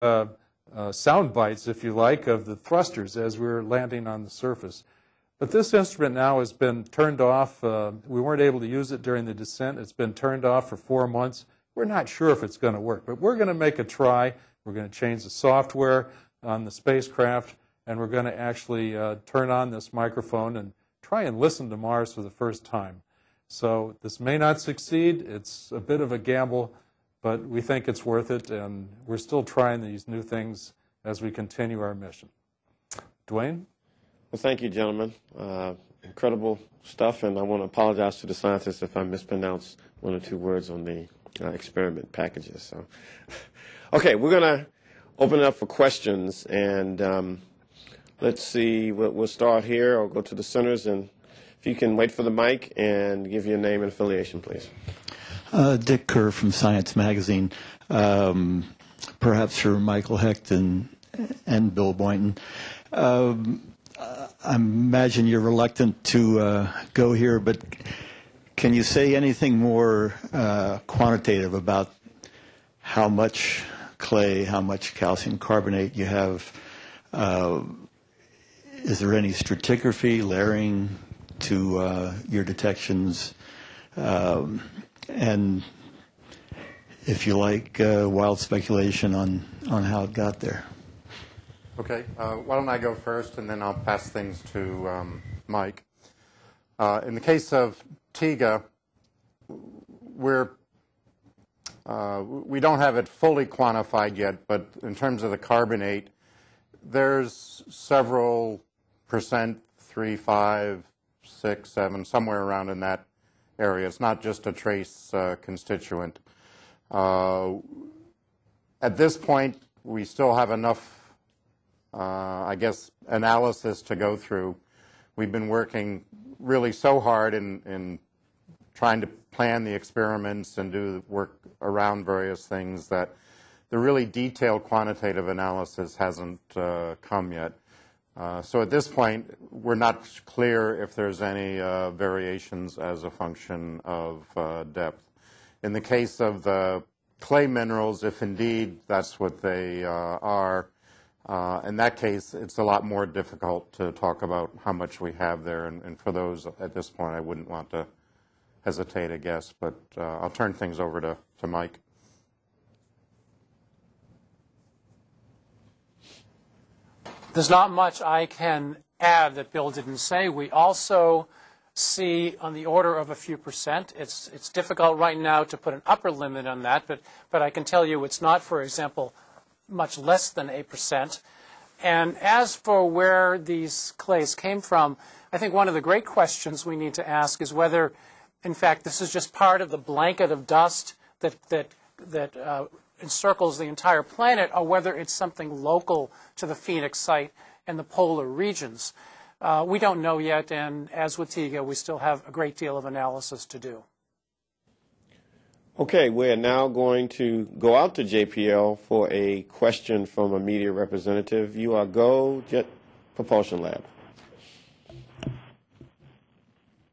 sound bites, if you like, of the thrusters as we were landing on the surface. But this instrument now has been turned off. We weren't able to use it during the descent. It's been turned off for 4 months. We're not sure if it's going to work, but we're going to make a try. We're going to change the software on the spacecraft, and we're going to actually turn on this microphone and try and listen to Mars for the first time. So this may not succeed. It's a bit of a gamble, but we think it's worth it, and we're still trying these new things as we continue our mission. Dwayne? Well, thank you, gentlemen. Incredible stuff, and I want to apologize to the scientists if I mispronounce one or two words on the experiment packages. So, okay, we're going to open it up for questions, and let's see. We'll start here. I'll go to the centers, and if you can wait for the mic and give your name and affiliation, please. Dick Kerr from Science Magazine. Perhaps for Michael Hecht and Bill Boynton. I imagine you're reluctant to go here, but can you say anything more quantitative about how much clay, how much calcium carbonate you have? Is there any stratigraphy, layering to your detections? And if you like, wild speculation on how it got there. Okay, why don't I go first, and then I'll pass things to Mike. In the case of TIGA, we don't have it fully quantified yet, but in terms of the carbonate, there's several percent, 3, 5, 6, 7, somewhere around in that area. It's not just a trace constituent. At this point, we still have enough I guess, analysis to go through. We've been working really so hard in trying to plan the experiments and do work around various things that the really detailed quantitative analysis hasn't come yet. So at this point, we're not clear if there's any variations as a function of depth. In the case of the clay minerals, if indeed that's what they are, in that case, it's a lot more difficult to talk about how much we have there, and for those at this point, I wouldn't want to hesitate a guess, but I'll turn things over to Mike. There's not much I can add that Bill didn't say. We also see on the order of a few percent. It's difficult right now to put an upper limit on that, but I can tell you it's not, for example, much less than 8%. And as for where these clays came from, I think one of the great questions we need to ask is whether, in fact, this is just part of the blanket of dust that encircles the entire planet, or whether it's something local to the Phoenix site and the polar regions. We don't know yet, and as with TIGA, we still have a great deal of analysis to do. Okay, we're now going to go out to JPL for a question from a media representative. You are Go Jet Propulsion Lab.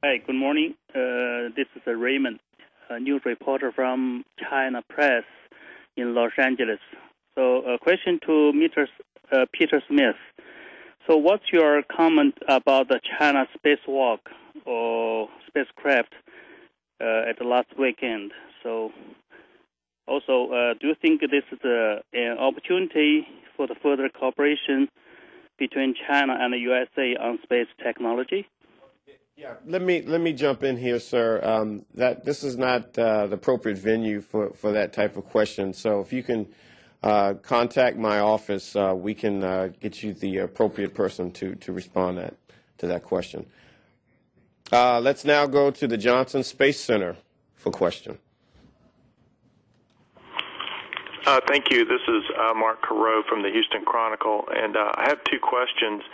Hi, good morning. This is Raymond, a news reporter from China Press in Los Angeles. So a question to Peter Smith. So what's your comment about the China spacewalk or spacecraft at the last weekend? So also, do you think this is an opportunity for the further cooperation between China and the USA on space technology? Yeah, let me jump in here, sir. That this is not the appropriate venue for that type of question. So if you can contact my office, we can get you the appropriate person to respond to that question. Let's now go to the Johnson Space Center for question. Thank you. This is Mark Carreau from the Houston Chronicle, and I have two questions.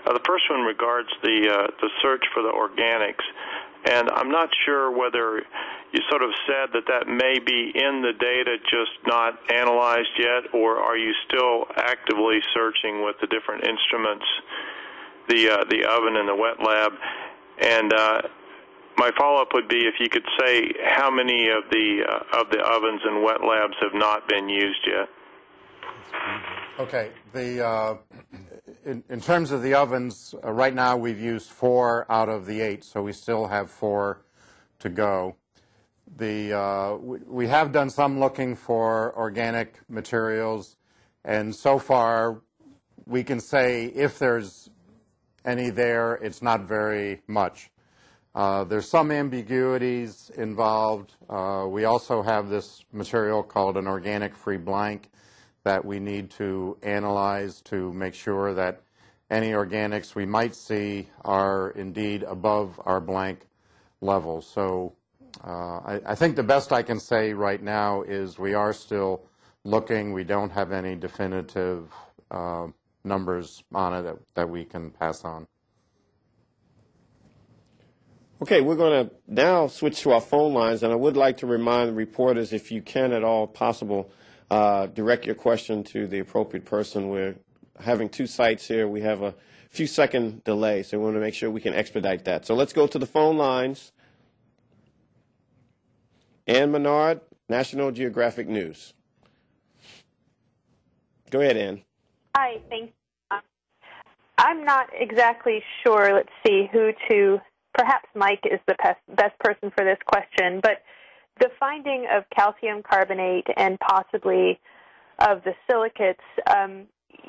The first one regards the search for the organics, and I'm not sure whether you sort of said that may be in the data, just not analyzed yet, or are you still actively searching with the different instruments, the oven and the wet lab? And my follow-up would be if you could say how many of the ovens and wet labs have not been used yet. Okay. In terms of the ovens, right now we've used 4 out of the 8, so we still have 4 to go. We have done some looking for organic materials, and so far we can say if there's any there, it's not very much. There's some ambiguities involved. We also have this material called an organic-free blank that we need to analyze to make sure that any organics we might see are indeed above our blank level. So I think the best I can say right now is we are still looking. We don't have any definitive numbers on it that we can pass on. Okay, we're going to now switch to our phone lines, and I would like to remind reporters, if you can at all possible, direct your question to the appropriate person. We're having 2 sites here. We have a few second delay, so we want to make sure we can expedite that. So let's go to the phone lines. Ann Menard, National Geographic News. Go ahead, Ann. Hi, thanks. I'm not exactly sure, let's see, who to, perhaps Mike is the best person for this question, but the finding of calcium carbonate and possibly of the silicates,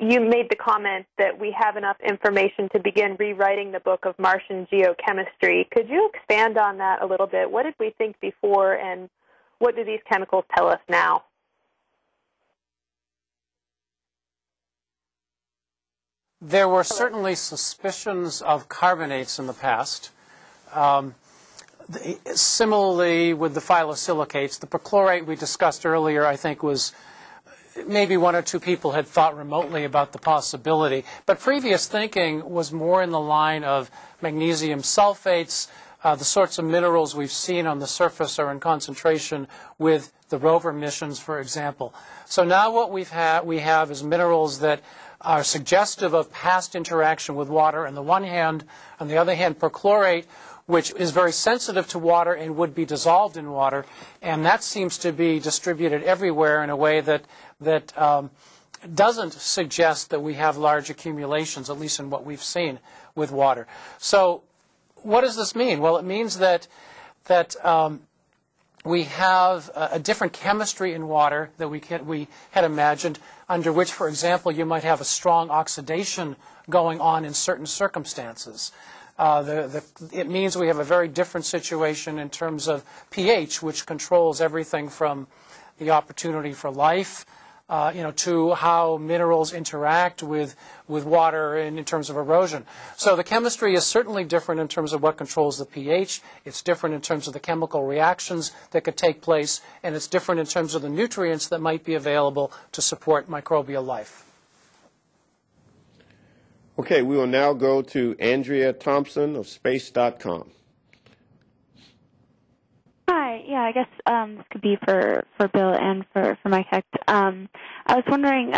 you made the comment that we have enough information to begin rewriting the book of Martian geochemistry. Could you expand on that a little bit? What did we think before, and what do these chemicals tell us now? There were certainly suspicions of carbonates in the past. Similarly with the phyllosilicates, the perchlorate we discussed earlier, I think, was maybe 1 or 2 people had thought remotely about the possibility. But previous thinking was more in the line of magnesium sulfates. The sorts of minerals we've seen on the surface are in concentration with the rover missions, for example. So now what we have is minerals that are suggestive of past interaction with water on the one hand. On the other hand, perchlorate, which is very sensitive to water and would be dissolved in water, and that seems to be distributed everywhere in a way that doesn't suggest that we have large accumulations, at least in what we've seen with water. So what does this mean? Well, it means that we have a different chemistry in water that we had imagined, under which, for example, you might have a strong oxidation going on in certain circumstances. It means we have a very different situation in terms of pH, which controls everything from the opportunity for life, to how minerals interact with water in terms of erosion. So the chemistry is certainly different in terms of what controls the pH. It's different in terms of the chemical reactions that could take place, and it's different in terms of the nutrients that might be available to support microbial life. Okay, we will now go to Andrea Thompson of Space.com. Hi, yeah, I guess this could be for Bill and for Mike Hecht. I was wondering,